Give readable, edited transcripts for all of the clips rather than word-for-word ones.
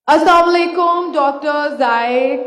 Assalamu alaikum, Dr. Zaid.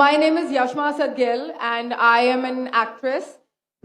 My name is Yashma Sadgil and I am an actress.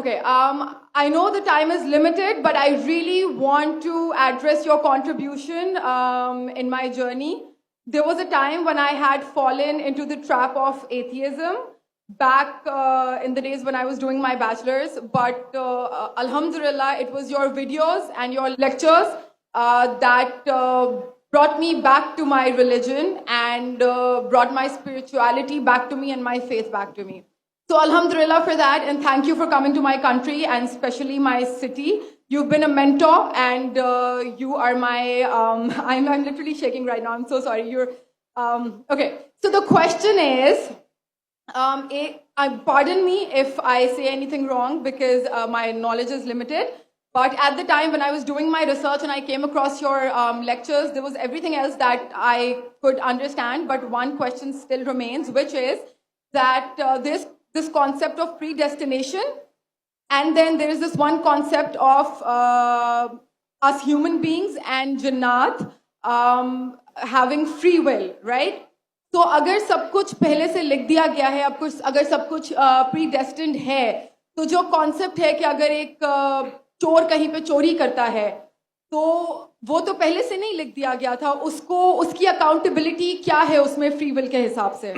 Okay, I know the time is limited, but I really want to address your contribution in my journey. There was a time when I had fallen into the trap of atheism back in the days when I was doing my bachelor's, but alhamdulillah, it was your videos and your lectures that brought me back to my religion and brought my spirituality back to me and my faith back to me. So alhamdulillah for that, and thank you for coming to my country and especially my city. You've been a mentor and you are my, I'm literally shaking right now, I'm so sorry. Okay, so the question is, pardon me if I say anything wrong because my knowledge is limited. But at the time when I was doing my research and I came across your lectures, there was everything else that I could understand. But one question still remains, which is that this concept of predestination, and then there is this one concept of us human beings and Jannat having free will, right? تو اگر سب کچھ پہلے سے لکھ دیا گیا ہے، اگر سب کچھ پری ڈیسٹنڈ ہے، تو جو کانسیپٹ ہے کہ اگر ایک چور کہیں پہ چوری کرتا ہے تو وہ تو پہلے سے نہیں لکھ دیا گیا تھا، اس کی اکاؤنٹیبلٹی کیا ہے اس میں فری ول کے حساب سے؟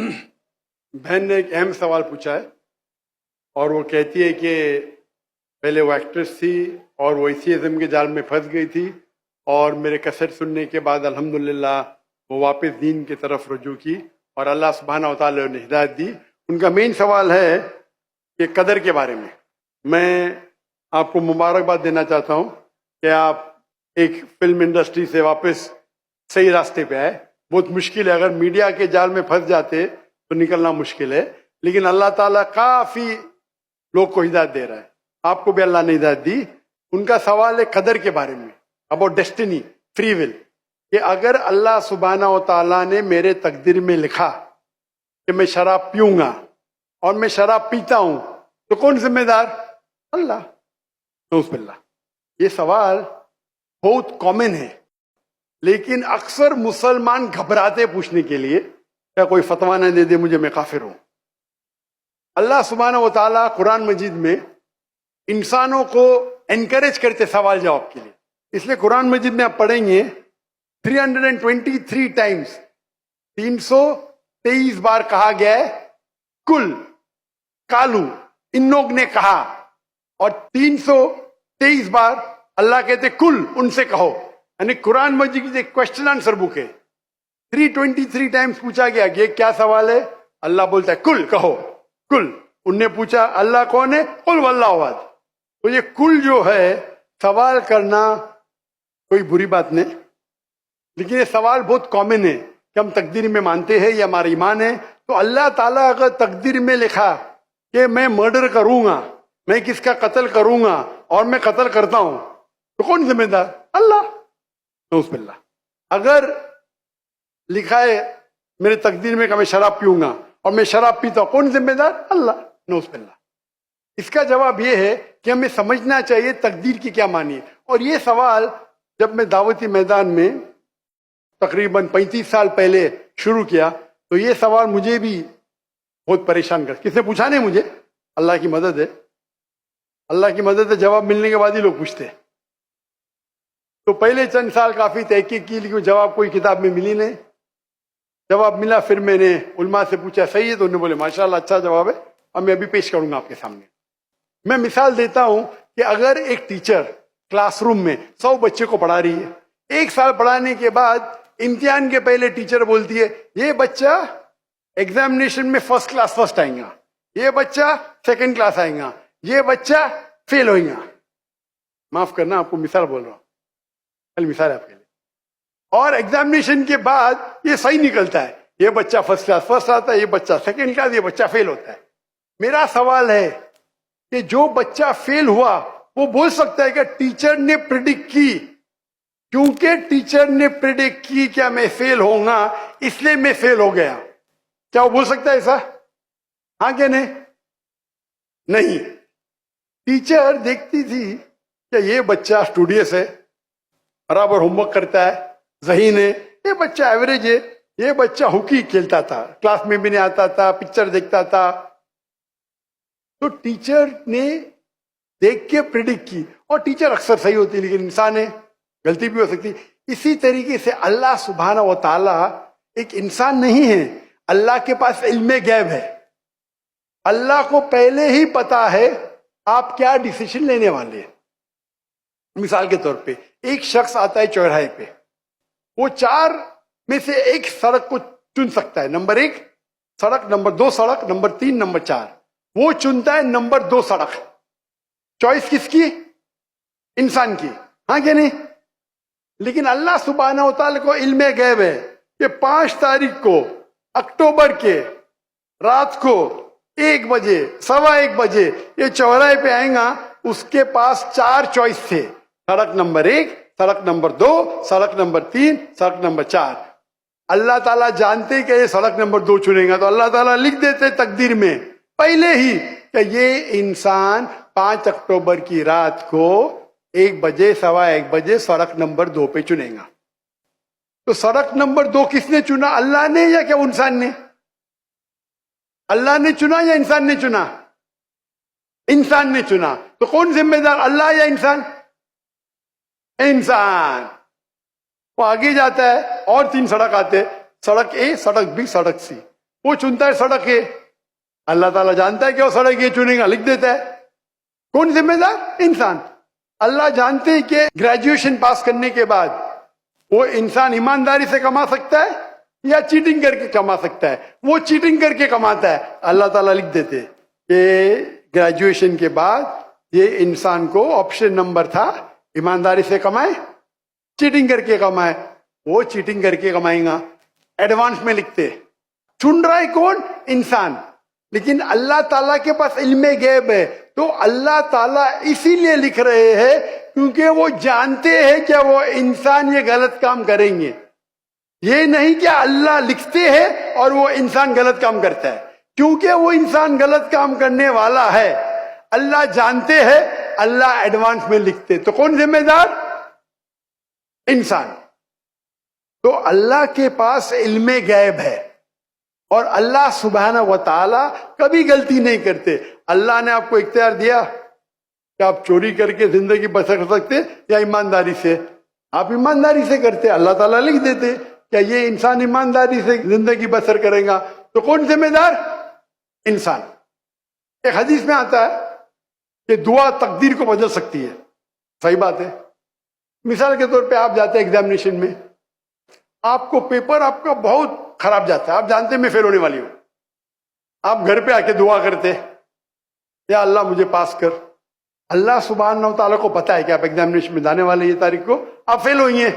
بہن نے ایک اہم سوال پوچھا ہے اور وہ کہتی ہے کہ پہلے وہ ایکٹریس تھی اور وہ ایتھیزم کے جال میں پھنس گئی تھی اور میرے کیسٹ سننے کے بعد الحمدللہ وہ واپس دین کی طرف رجوع کی اور اللہ سبحانہ و تعالیٰ نے ہدایت دی. ان کا مین سوال ہے کہ قدر کے بارے میں آپ کو مبارکباد دینا چاہتا ہوں کہ آپ ایک فلم انڈسٹری سے واپس صحیح راستے پہ آئے. بہت مشکل ہے، اگر میڈیا کے جال میں پھنس جاتے تو نکلنا مشکل ہے، لیکن اللہ تعالیٰ کافی لوگ کو ہدایت دے رہا ہے. آپ کو بھی اللہ نے ہدایت دی. ان کا سوال ہے قدر کے بارے میں، اباؤٹ ڈیسٹینی، فری ول، کہ اگر اللہ سبحانہ و تعالیٰ نے میرے تقدیر میں لکھا کہ میں شراب پیوں گا اور میں شراب پیتا ہوں تو کون ذمہ دار؟ اللہ. نعوذ باللہ. یہ سوال بہت کامن ہے لیکن اکثر مسلمان گھبراتے پوچھنے کے لیے، کیا کوئی فتویٰ نہ دے دے مجھے، میں کافر ہوں. اللہ سبحانہ و تعالیٰ قرآن مجید میں انسانوں کو انکریج کرتے سوال جواب کے لیے. اس لیے قرآن مجید میں آپ پڑھیں گے 323 ٹائمز، 323 بار کہا گیا ہے کل، کالو، ان لوگ نے کہا، اور 323 بار اللہ کہتے کل، ان سے کہو. یعنی قرآن مجید کی ایک کوشچن آنسر بک ہے. 323 ٹائمز پوچھا گیا کہ کیا سوال ہے، اللہ بولتا ہے کل، کہو کل. ان نے پوچھا اللہ کون ہے، قل واللہ احد. تو یہ کل جو ہے سوال کرنا کوئی بری بات نہیں، لیکن یہ سوال بہت کامن ہے کہ ہم تقدیر میں مانتے ہیں، یہ ہمارا ایمان ہے. تو اللہ تعالیٰ اگر تقدیر میں لکھا کہ میں مرڈر کروں گا، میں کس کا قتل کروں گا اور میں قتل کرتا ہوں، تو کون ذمہ دار؟ اللہ. نعوذ باللہ. اگر لکھا ہے میرے تقدیر میں کہ میں شراب پیوں گا اور میں شراب پیتا ہوں، کون ذمہ دار؟ اللہ. نعوذ باللہ. اس کا جواب یہ ہے کہ ہمیں سمجھنا چاہیے تقدیر کی کیا معنی ہے. اور یہ سوال جب میں دعوتی میدان میں تقریباً 35 سال پہلے شروع کیا تو یہ سوال مجھے بھی بہت پریشان کر. کس نے پوچھا نہیں مجھے، اللہ کی مدد ہے، اللہ کی مدد ہے. جواب ملنے کے بعد ہی لوگ پوچھتے. تو پہلے چند سال کافی تحقیق کی لیکن جواب کوئی کتاب میں ملی نہیں. جواب ملا، پھر میں نے علماء سے پوچھا صحیح ہے، تو انہوں نے بولے ماشاءاللہ اچھا جواب ہے، اور میں ابھی پیش کروں گا آپ کے سامنے. میں مثال دیتا ہوں کہ اگر ایک ٹیچر کلاس روم میں 100 بچے کو پڑھا رہی ہے، 1 سال پڑھانے کے بعد امتحان کے پہلے ٹیچر بولتی ہے یہ بچہ ایگزامینیشن میں فرسٹ کلاس فرسٹ آئیں گا، یہ بچہ سیکنڈ کلاس آئیں گا، یہ بچہ فیل ہوئیں گا. معاف کرنا، آپ کو مثال بول رہا ہوں، کل مثال ہے آپ کے لیے. اور ایگزامینیشن کے بعد یہ صحیح نکلتا ہے، یہ بچہ فرسٹ کلاس فرسٹ آتا ہے، یہ بچہ سیکنڈ کلاس، یہ بچہ فیل ہوتا ہے. میرا سوال ہے کہ جو بچہ فیل ہوا وہ بول سکتا ہے کہ ٹیچر نے پریڈکٹ کی، کیونکہ ٹیچر نے پریڈکٹ کی کہ میں فیل ہوں گا اس لیے میں فیل ہو گیا. کیا وہ بول سکتا ہے ایسا؟ ہاں کہ نہیں. ٹیچر دیکھتی تھی کہ یہ بچہ اسٹوڈیس ہے، برابر ہوم ورک کرتا ہے, ذہین ہے, یہ بچہ ایوریج ہے, یہ بچہ ہاکی کھیلتا تھا, کلاس میں بھی نہیں آتا تھا, پکچر دیکھتا تھا. تو ٹیچر نے دیکھ کے پریڈکٹ کی, اور ٹیچر اکثر صحیح ہوتی ہے لیکن انسان ہے, غلطی بھی ہو سکتی. اسی طریقے سے اللہ سبحانہ و تعالی ایک انسان نہیں ہے, اللہ کے پاس علم غیب ہے. اللہ کو پہلے ہی پتا ہے آپ کیا ڈیسیشن لینے والے ہیں. مثال کے طور پہ ایک شخص آتا ہے چوراہے پہ, وہ 4 میں سے ایک سڑک کو چن سکتا ہے, نمبر 1 سڑک, نمبر 2 سڑک, نمبر 3, نمبر 4. وہ چنتا ہے نمبر 2 سڑک. چوائس کس کی؟ انسان کی, ہاں کہ نہیں؟ لیکن اللہ سبحانہ و تعالی کو علم غیب ہے کہ 5 تاریخ کو اکتوبر کے رات کو 1 بجے 1:15 بجے یہ چوراہے پہ آئیں گا. اس کے پاس 4 چوائس تھے, سڑک نمبر 1, سڑک نمبر 2, سڑک نمبر 3, سڑک نمبر 4. اللہ تعالیٰ جانتے کہ یہ سڑک نمبر 2 چنے گا, تو اللہ تعالیٰ لکھ دیتے تقدیر میں پہلے ہی کہ یہ انسان 5 اکتوبر کی رات کو 1 بجے 1:15 بجے سڑک نمبر 2 پہ چنے گا. تو سڑک نمبر 2 کس نے چنا, اللہ نے یا کیا انسان نے؟ اللہ نے چنا یا انسان نے چنا؟ انسان نے چنا. تو کون ذمہ دار, اللہ یا انسان؟ انسان. وہ آگے جاتا ہے اور 3 سڑک آتے, سڑک اے, سڑک بی, سڑک سی. وہ چنتا ہے سڑک اے, اللہ تعالیٰ جانتا ہے کہ وہ سڑک اے چنے گا, لکھ دیتا ہے. کون ذمہ دار؟ انسان. اللہ جانتے ہیں کہ گریجویشن پاس کرنے کے بعد وہ انسان ایمانداری سے کما سکتا ہے یا چیٹنگ کر کے کما سکتا ہے. وہ چیٹنگ کر کے کماتا ہے, اللہ تعالیٰ لکھ دیتے کہ گریجویشن کے بعد یہ انسان کو آپشن نمبر تھا, ایمانداری سے کمائے, چیٹنگ کر کے کمائے. وہ چیٹنگ کر کے کمائیں گا, ایڈوانس میں لکھتے. چن رہا ہے کون؟ انسان. لیکن اللہ تعالیٰ کے پاس علم غیب ہے, تو اللہ تعالیٰ اسی لیے لکھ رہے ہیں کیونکہ وہ جانتے ہیں کہ وہ انسان یہ غلط کام کریں گے. یہ نہیں کہ اللہ لکھتے ہیں اور وہ انسان غلط کام کرتا ہے, کیونکہ وہ انسان غلط کام کرنے والا ہے. اللہ جانتے ہیں, اللہ ایڈوانس میں لکھتے. تو کون ذمہ دار؟ انسان. تو اللہ کے پاس علم غیب ہے, اور اللہ سبحانہ و تعالی کبھی غلطی نہیں کرتے. اللہ نے آپ کو اختیار دیا کہ آپ چوری کر کے زندگی بسر کر سکتے یا ایمانداری سے. آپ ایمانداری سے کرتے, اللہ تعالیٰ لکھ دیتے کہ یہ انسان ایمانداری سے زندگی بسر کرے گا. تو کون ذمہ دار؟ انسان. ایک حدیث میں آتا ہے کہ دعا تقدیر کو بدل سکتی ہے. صحیح بات ہے. مثال کے طور پہ آپ جاتے ہیں ایگزامینیشن میں, آپ کو پیپر آپ کا بہت خراب جاتا ہے, آپ جانتے ہیں میں فیل ہونے والی ہوں. آپ گھر پہ آ کے دعا کرتے, یا اللہ مجھے پاس کر. اللہ سبحانہ و تعالیٰ کو پتا ہے کہ آپ ایگزامینیشن میں جانے والے یہ تاریخ کو آپ فیل ہوئی ہیں.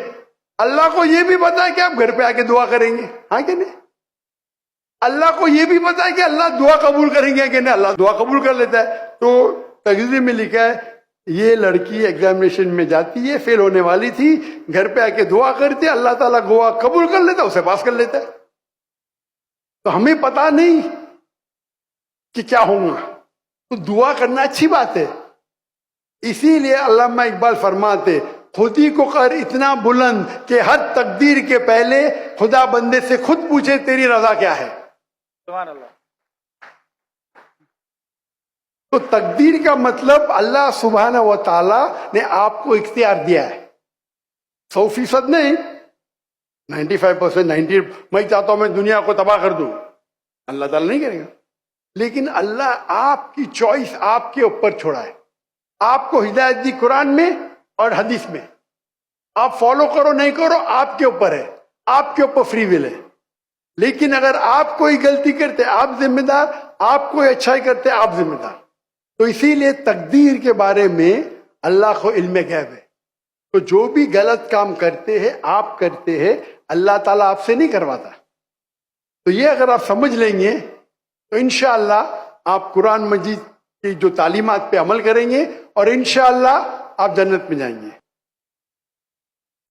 اللہ کو یہ بھی پتا ہے کہ آپ گھر پہ آ کے دعا کریں گے, ہاں کہ نہیں؟ اللہ کو یہ بھی پتا ہے کہ اللہ دعا قبول کریں گے کہ نہیں, اللہ دعا قبول کر لیتا ہے. تو تقریر میں لکھا ہے یہ لڑکی ایگزامینیشن میں جاتی ہے, فیل ہونے والی تھی, گھر پہ آ کے دعا کرتے, اللہ تعالیٰ دعا قبول کر لیتا, اسے پاس کر لیتا ہے. تو ہمیں پتا نہیں کہ کیا ہوگا, تو دعا کرنا اچھی بات ہے. اسی لیے علامہ اقبال فرماتے خودی کو کر اتنا بلند کہ ہر تقدیر کے پہلے خدا بندے سے خود پوچھے تیری رضا کیا ہے. سبحان اللہ. تو تقدیر کا مطلب اللہ سبحانہ و تعالی نے آپ کو اختیار دیا ہے, 100% نہیں, 95%, 90. میں چاہتا ہوں میں دنیا کو تباہ کر دوں, اللہ تعالیٰ نہیں کرے گا. لیکن اللہ آپ کی چوائس آپ کے اوپر چھوڑا ہے. آپ کو ہدایت دی قرآن میں اور حدیث میں, آپ فالو کرو نہیں کرو آپ کے اوپر ہے, آپ کے اوپر فری ول ہے. لیکن اگر آپ کوئی غلطی کرتے آپ ذمہ دار, آپ کوئی اچھائی کرتے آپ ذمہ دار. تو اسی لیے تقدیر کے بارے میں اللہ کو علم غیب ہے. تو جو بھی غلط کام کرتے ہیں آپ کرتے ہیں, اللہ تعالیٰ آپ سے نہیں کرواتا. تو یہ اگر آپ سمجھ لیں گے تو انشاءاللہ آپ قرآن مجید کی جو تعلیمات پہ عمل کریں گے, اور انشاءاللہ آپ جنت میں جائیں گے.